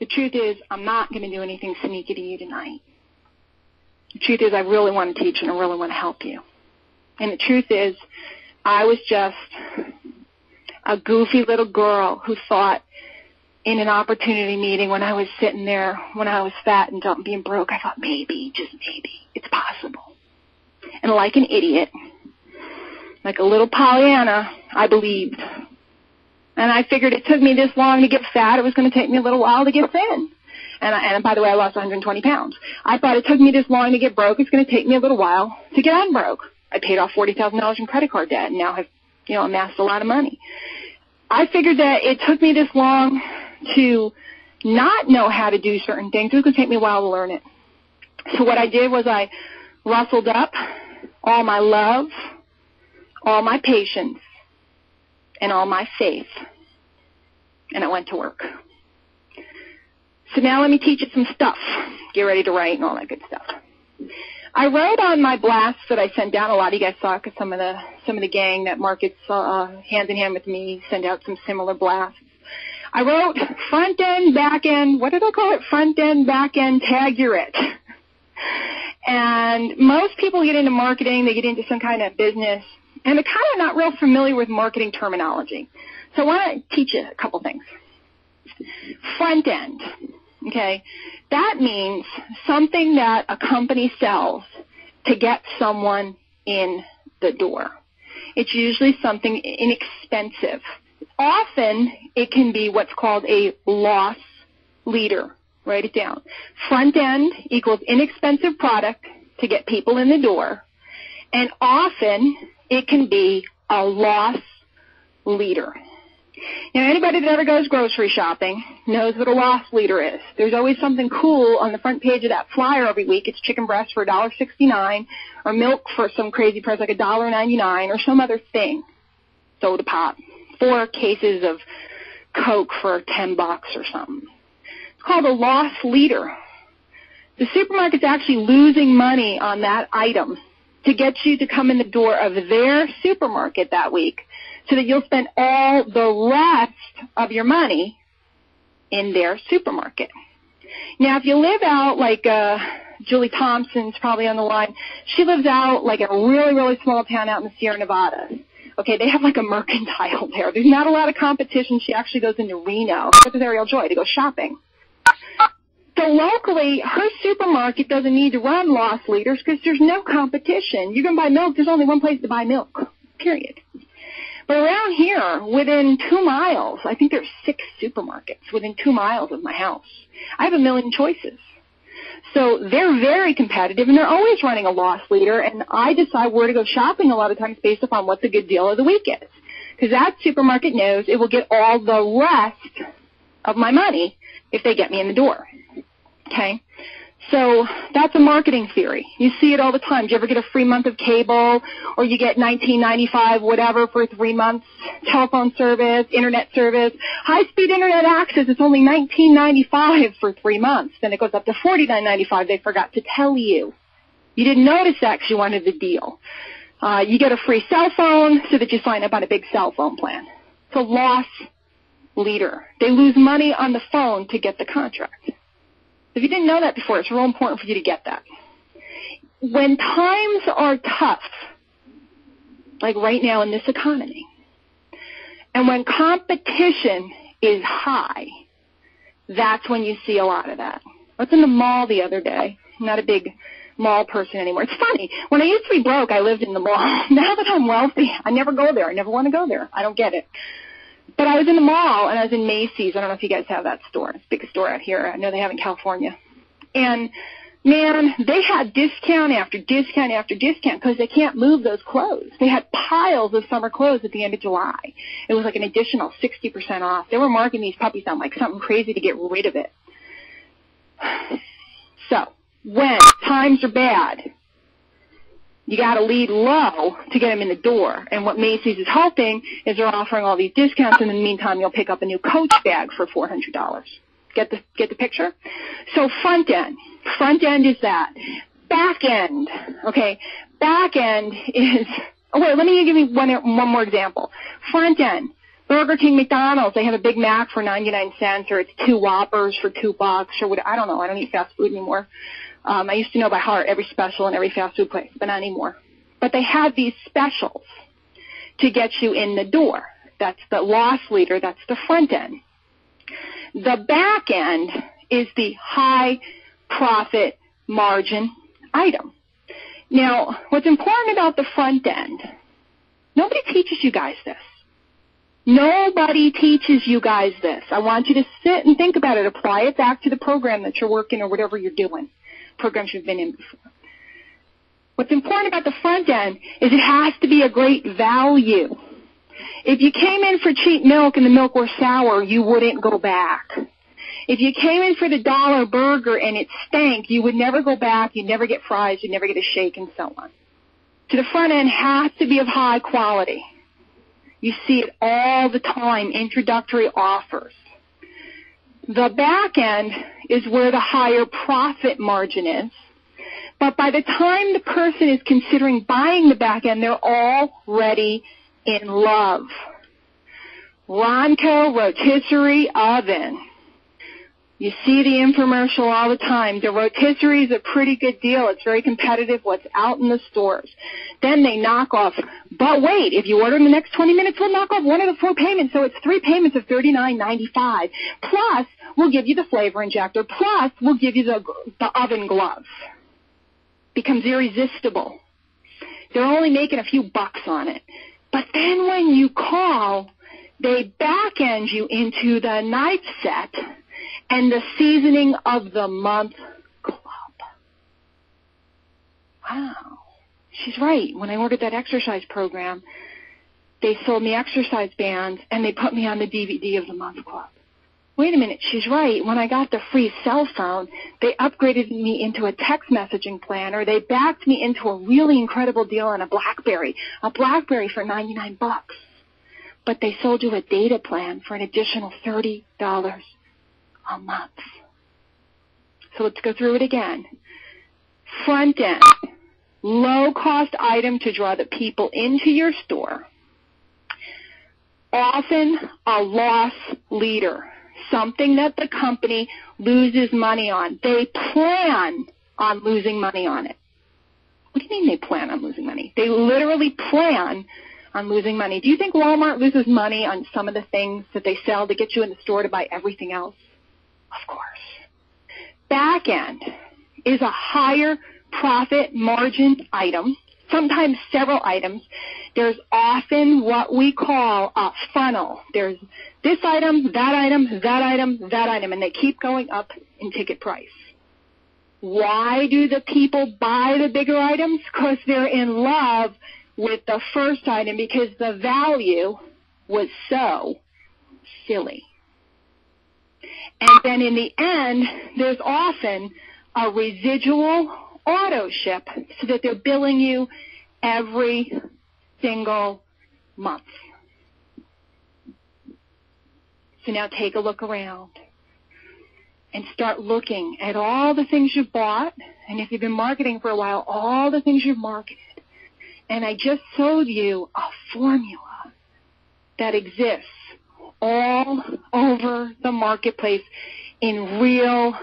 The truth is, I'm not going to do anything sneaky to you tonight. The truth is, I really want to teach and I really want to help you. And the truth is, I was just a goofy little girl who thought in an opportunity meeting when I was sitting there, when I was fat and being broke, I thought maybe, just maybe, it's possible. And like an idiot, like a little Pollyanna, I believed. And I figured it took me this long to get fat, it was going to take me a little while to get thin. And by the way, I lost 120 pounds. I thought it took me this long to get broke, it's going to take me a little while to get unbroke. I paid off $40,000 in credit card debt and now have, amassed a lot of money. I figured that it took me this long to not know how to do certain things. It was going to take me a while to learn it. So what I did was I rustled up all my love, all my patience, and all my faith, and I went to work. So now let me teach you some stuff. Get ready to write and all that good stuff. I wrote on my blasts that I sent out. A lot of you guys saw because some of the gang that markets hand in hand with me send out some similar blasts. I wrote front end, back end. What did I call it? Front end, back end, tag your it. And most people get into marketing, they get into some kind of business, and they're kind of not real familiar with marketing terminology. So I want to teach you a couple things. Front end, okay, that means something that a company sells to get someone in the door. It's usually something inexpensive. Often it can be what's called a loss leader. Write it down. Front end equals inexpensive product to get people in the door. And often it can be a loss leader. Now, anybody that ever goes grocery shopping knows what a loss leader is. There's always something cool on the front page of that flyer every week. It's chicken breast for $1.69 or milk for some crazy price like $1.99 or some other thing. Soda pop. 4 cases of Coke for $10 or something. It's called a loss leader. The supermarket's actually losing money on that item to get you to come in the door of their supermarket that week so that you'll spend all the rest of your money in their supermarket. Now, if you live out like Julie Thompson's probably on the line, she lives out like in a really, really small town out in the Sierra Nevada. Okay, they have like a mercantile there. There's not a lot of competition. She actually goes into Reno with Ariel Joy to go shopping. So locally, her supermarket doesn't need to run loss leaders because there's no competition. You can buy milk. There's only one place to buy milk, period. But around here, within 2 miles, I think there's 6 supermarkets within 2 miles of my house. I have a million choices. So they're very competitive, and they're always running a loss leader, and I decide where to go shopping a lot of times based upon what the good deal of the week is. Because that supermarket knows it will get all the rest of my money if they get me in the door. Okay? So that's a marketing theory. You see it all the time. Do you ever get a free month of cable or you get $19.95 whatever for 3 months, telephone service, internet service, high-speed internet access? It's only $19.95 for 3 months. Then it goes up to $49.95. They forgot to tell you. You didn't notice that because you wanted the deal. You get a free cell phone so that you sign up on a big cell phone plan. It's a loss leader. They lose money on the phone to get the contract. If you didn't know that before, it's real important for you to get that. When times are tough, like right now in this economy, and when competition is high, that's when you see a lot of that. I was in the mall the other day. I'm not a big mall person anymore. It's funny. When I used to be broke, I lived in the mall. Now that I'm wealthy, I never go there. I never want to go there. I don't get it. But I was in the mall, and I was in Macy's. I don't know if you guys have that store. It's a big store out here. I know they have in California. And, man, they had discount after discount after discount because they can't move those clothes. They had piles of summer clothes at the end of July. It was like an additional 60% off. They were marking these puppies down like something crazy to get rid of it. So when times are bad, you got to lead low to get them in the door. And what Macy's is hoping is they're offering all these discounts, and in the meantime, you'll pick up a new Coach bag for $400. Get the picture? So front end is that. Back end, okay? Back end is, oh wait, let me give you one more example. Front end, Burger King, McDonald's, they have a Big Mac for 99 cents, or it's 2 Whoppers for $2, or what, I don't know. I don't eat fast food anymore. I used to know by heart every special in every fast food place, but not anymore. But they have these specials to get you in the door. That's the loss leader. That's the front end. The back end is the high profit margin item. Now, what's important about the front end, nobody teaches you guys this. Nobody teaches you guys this. I want you to sit and think about it. Apply it back to the program that you're working or whatever you're doing, programs you've been in before. What's important about the front end is it has to be a great value. If you came in for cheap milk and the milk was sour, you wouldn't go back. If you came in for the $1 burger and it stank, you would never go back, you'd never get fries, you'd never get a shake, and so on. So the front end has to be of high quality. You see it all the time, introductory offers. The back end is where the higher profit margin is. But by the time the person is considering buying the back end, they're already in love. Ronco rotisserie oven. You see the infomercial all the time. The rotisserie is a pretty good deal. It's very competitive what's out in the stores. Then they knock off. But wait, if you order in the next 20 minutes, we'll knock off one of the 4 payments. So it's 3 payments of $39.95. Plus, we'll give you the flavor injector. Plus, we'll give you the oven gloves. Becomes irresistible. They're only making a few bucks on it. But then when you call, they back end you into the knife set and the seasoning of the month club. Wow. She's right. When I ordered that exercise program, they sold me exercise bands and they put me on the DVD of the month club. Wait a minute, she's right. When I got the free cell phone, they upgraded me into a text messaging plan, or they backed me into a really incredible deal on a BlackBerry for $99. But they sold you a data plan for an additional $30 a month. So let's go through it again. Front end, low-cost item to draw the people into your store. Often a loss leader, something that the company loses money on. They plan on losing money on it. What do you mean they plan on losing money? They literally plan on losing money. Do you think Walmart loses money on some of the things that they sell to get you in the store to buy everything else? Of course. Back end is a higher profit margin item, sometimes several items. There's often what we call a funnel. There's this item, that item, that item, that item, and they keep going up in ticket price. Why do the people buy the bigger items? Because they're in love with the first item because the value was so silly. And then in the end, there's often a residual auto ship so that they're billing you every single month. So now take a look around and start looking at all the things you've bought, and if you've been marketing for a while, all the things you've marketed. And I just showed you a formula that exists all over the marketplace in real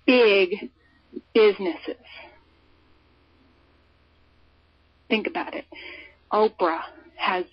big businesses. Think about it. Oprah has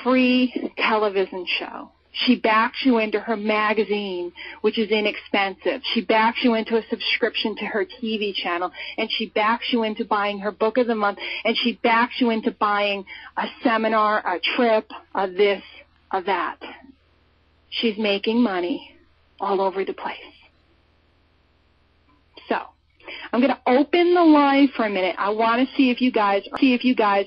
free television show. She backs you into her magazine, which is inexpensive. She backs you into a subscription to her TV channel, and she backs you into buying her book of the month, and she backs you into buying a seminar, a trip, a this, a that. She's making money all over the place. So, I'm going to open the line for a minute. I want to see if you guys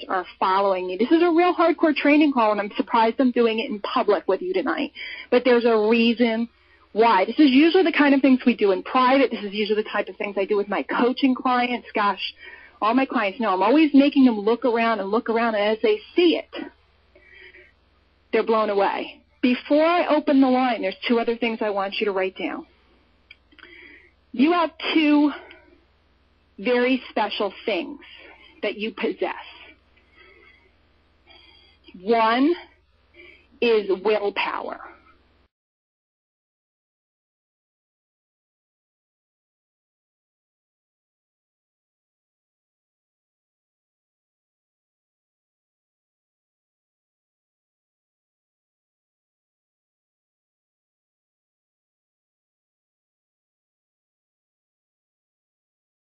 are following me. This is a real hardcore training call, and I'm surprised I'm doing it in public with you tonight. But there's a reason why. This is usually the kind of things we do in private. This is usually the type of things I do with my coaching clients. Gosh, all my clients know I'm always making them look around, and as they see it, they're blown away. Before I open the line, there's 2 other things I want you to write down. You have 2 very special things that you possess. One is willpower.